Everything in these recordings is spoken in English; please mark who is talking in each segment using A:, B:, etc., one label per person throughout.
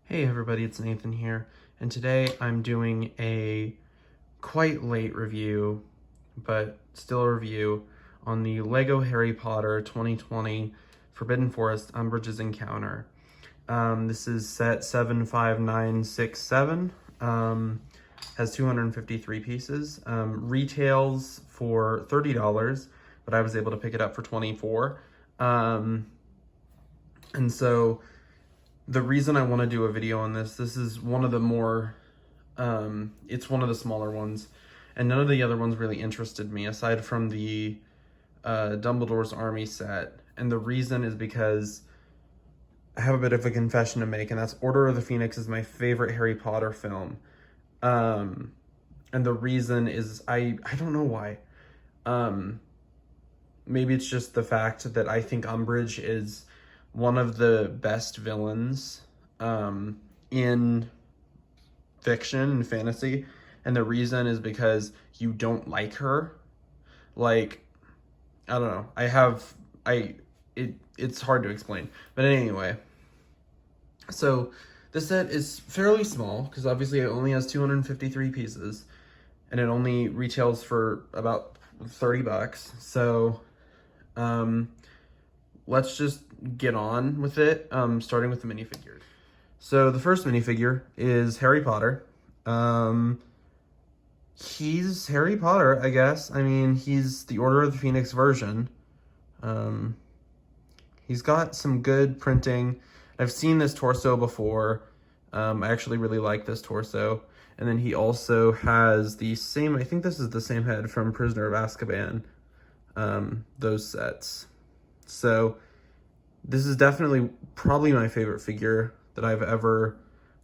A: Hey everybody, it's Nathan here, and today I'm doing a quite late review, but still a review, on the LEGO Harry Potter 2020 Forbidden Forest Umbridge's Encounter. This is set 75967, has 253 pieces, retails for $30, but I was able to pick it up for $24. And so the reason I want to do a video on this is one of the more, it's one of the smaller ones, and none of the other ones really interested me, aside from the Dumbledore's Army set. And the reason is because I have a bit of a confession to make, and that's Order of the Phoenix is my favorite Harry Potter film. And the reason is, I don't know why. Maybe it's just the fact that I think Umbridge is one of the best villains in fiction and fantasy, and the reason is because you don't like her. Like, I don't know. It's hard to explain. But anyway, so this set is fairly small because obviously it only has 253 pieces, and it only retails for about $30. So, let's just get on with it, starting with the minifigures. So the first minifigure is Harry Potter. He's Harry Potter, I guess. I mean, he's the Order of the Phoenix version. He's got some good printing. I've seen this torso before. I actually really like this torso. And then he also has the same, I think this is the same head from Prisoner of Azkaban, those sets. So this is definitely probably my favorite figure that I've ever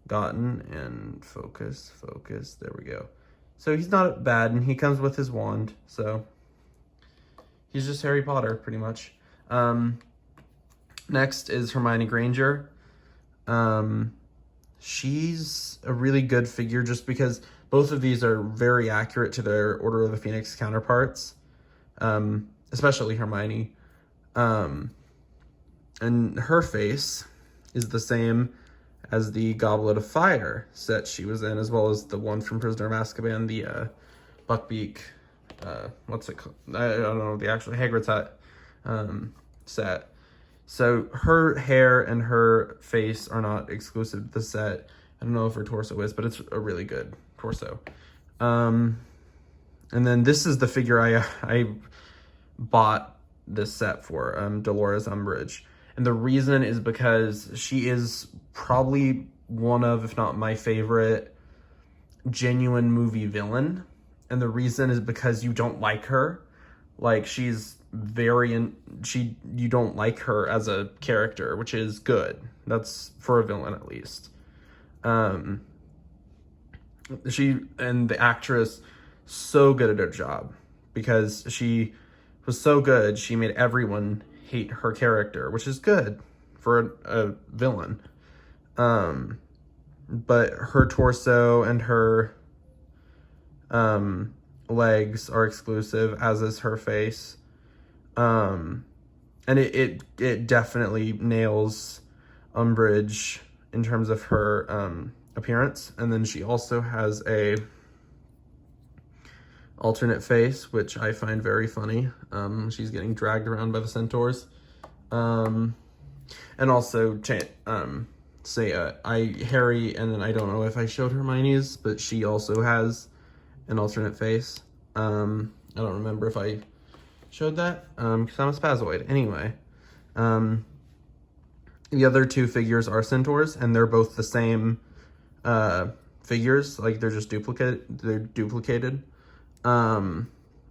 A: gotten. And focus, there we go. So he's not bad, and he comes with his wand, so he's just Harry Potter, pretty much. Next is Hermione Granger. She's a really good figure just because both of these are very accurate to their Order of the Phoenix counterparts, especially Hermione. And her face is the same as the Goblet of Fire set she was in, as well as the one from Prisoner of Azkaban, the Buckbeak, what's it called? I don't know, the actual Hagrid's hat set. So her hair and her face are not exclusive to the set. I don't know if her torso is, but it's a really good torso. And then this is the figure I bought this set for, Dolores Umbridge. And the reason is because she is probably one of, if not my favorite, genuine movie villain. And the reason is because you don't like her. Like, she's you don't like her as a character, which is good. That's for a villain, at least. She and the actress, so good at her job, because she was so good, she made everyone hate her character, which is good for a villain. But her torso and her legs are exclusive, as is her face. And it definitely nails Umbridge in terms of her appearance. And then she also has a alternate face, which I find very funny. She's getting dragged around by the centaurs. And also, Harry, and then I don't know if I showed Hermione's, but she also has an alternate face. I don't remember if I showed that, because I'm a spazoid. Anyway, the other two figures are centaurs, and they're both the same figures. Like, they're just duplicated. And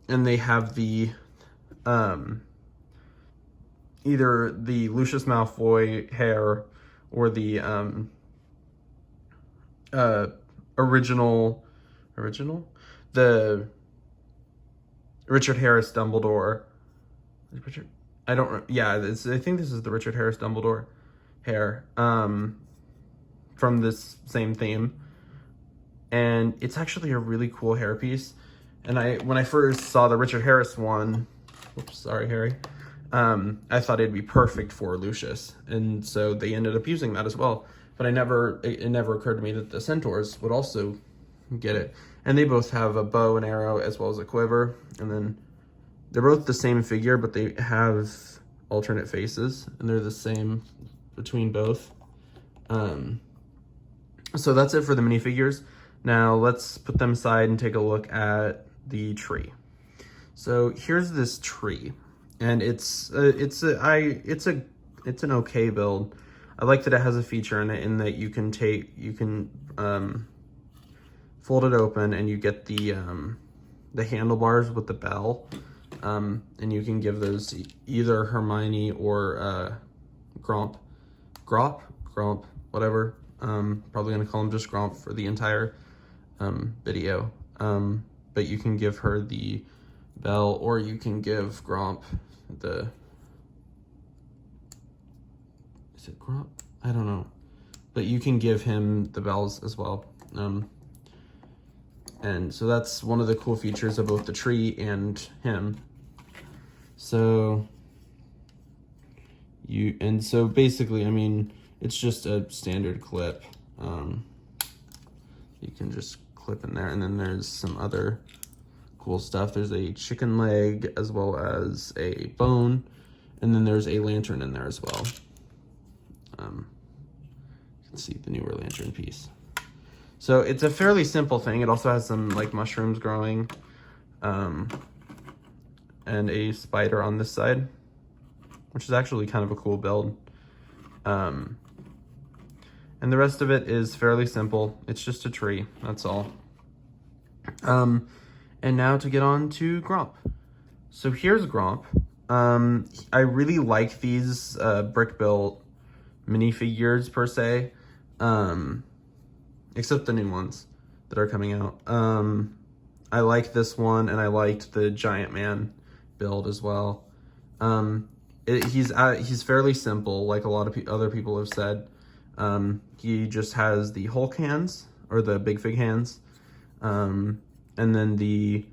A: they have the either the Lucius Malfoy hair or the original, the Richard Harris Dumbledore. I think this is the Richard Harris Dumbledore hair from this same theme, and it's actually a really cool hairpiece. And when I first saw the Richard Harris one, whoops, sorry, Harry, I thought it'd be perfect for Lucius, and so they ended up using that as well. but it never occurred to me that the centaurs would also get it. And they both have a bow and arrow as well as a quiver, and then they're both the same figure, but they have alternate faces, and they're the same between both. So that's it for the minifigures. Now let's put them aside and take a look at the tree. So here's this tree, and it's an okay build. I like that it has a feature in it in that you can fold it open and you get the handlebars with the bell, and you can give those either Hermione or Gromp, whatever. Probably gonna call him just Gromp for the entire video. But you can give her the bell, or you can give Gromp the, is it Gromp? I don't know. But you can give him the bells as well. And so that's one of the cool features of both the tree and him. So basically, I mean, it's just a standard clip. You can just clip in there, and then there's some other cool stuff. There's a chicken leg as well as a bone, and then there's a lantern in there as well. You can see the newer lantern piece. So it's a fairly simple thing. It also has some like mushrooms growing, and a spider on this side, which is actually kind of a cool build. And the rest of it is fairly simple. It's just a tree, that's all. And now to get on to Gromp. So here's Gromp. I really like these brick built minifigures per se, except the new ones that are coming out. I like this one, and I liked the Giant Man build as well. He's fairly simple, like a lot of other people have said. He just has the Hulk hands, or the Big Fig hands, and then he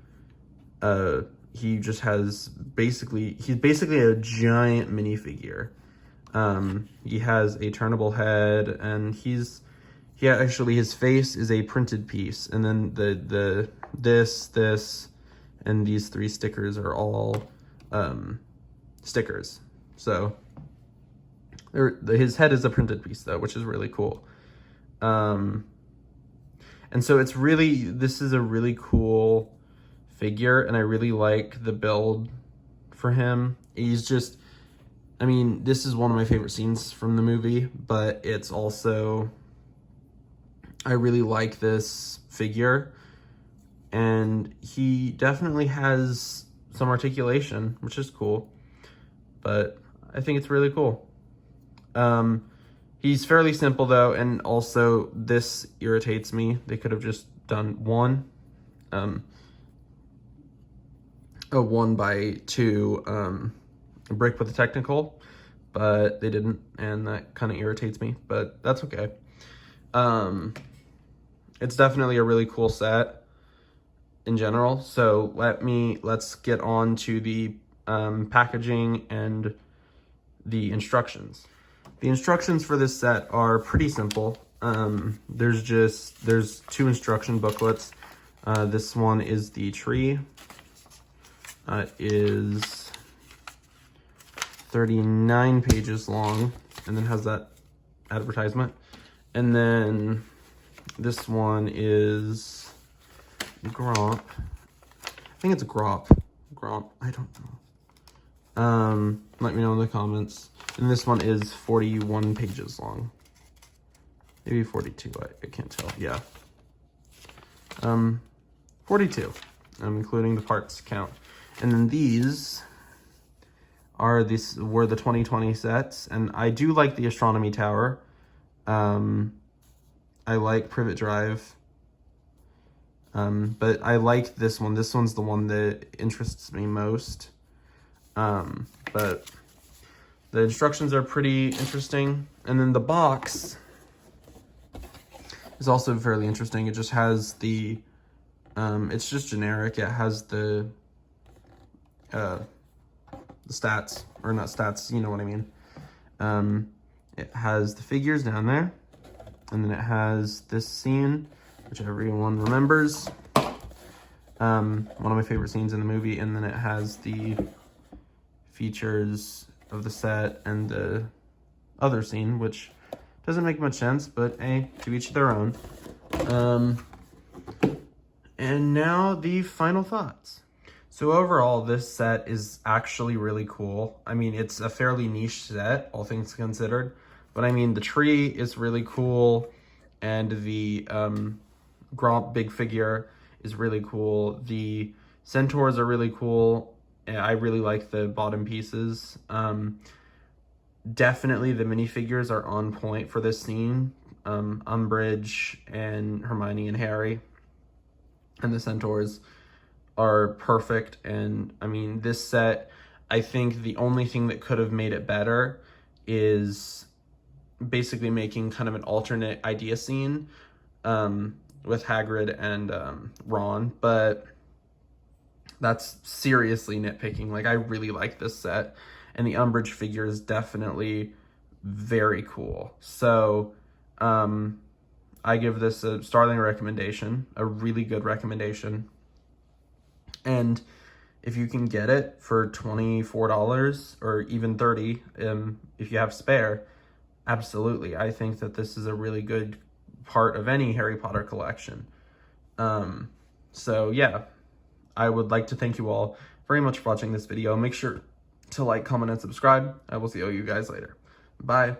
A: just has he's basically a giant minifigure. He has a turnable head, and actually his face is a printed piece, and then this, and these 3 stickers are all stickers. So his head is a printed piece though, which is really cool. And so this is a really cool figure, and I really like the build for him. He's just, I mean, this is one of my favorite scenes from the movie, but it's also, I really like this figure, and he definitely has some articulation, which is cool, but I think it's really cool. He's fairly simple though, and also this irritates me. They could have just done a 1x2 brick with a technical, but they didn't, and that kind of irritates me, but that's okay. It's definitely a really cool set in general. So let's get on to the packaging and the instructions. The instructions for this set are pretty simple. There's 2 instruction booklets. This one is the tree. Is 39 pages long, and then has that advertisement. And then this one is Gromp. I think it's Gromp. I don't know. Let me know in the comments. And this one is 41 pages long. Maybe 42, I can't tell. Yeah. 42. I'm including the parts count. And then these were the 2020 sets, and I do like the astronomy tower. I like Privet Drive. But I like this one. This one's the one that interests me most. But the instructions are pretty interesting. And then the box is also fairly interesting. It just has it's just generic. It has the stats, or not stats, you know what I mean. It has the figures down there. And then it has this scene, which everyone remembers. One of my favorite scenes in the movie. And then it has the features of the set and the other scene, which doesn't make much sense, but hey, to each their own. And now the final thoughts. So overall, this set is actually really cool. I mean, it's a fairly niche set, all things considered. But I mean, the tree is really cool, and the Gromp big figure is really cool. The centaurs are really cool. And I really like the bottom pieces. Definitely the minifigures are on point for this scene. Umbridge and Hermione and Harry. And the centaurs are perfect. And I mean, this set, I think the only thing that could have made it better is basically making kind of an alternate idea scene with Hagrid and Ron, but that's seriously nitpicking. Like, I really like this set, and the Umbridge figure is definitely very cool. So I give this a startling recommendation, a really good recommendation. And if you can get it for $24 or even $30, if you have spare, absolutely. I think that this is a really good part of any Harry Potter collection. So yeah, I would like to thank you all very much for watching this video. Make sure to like, comment, and subscribe. I will see you guys later. Bye.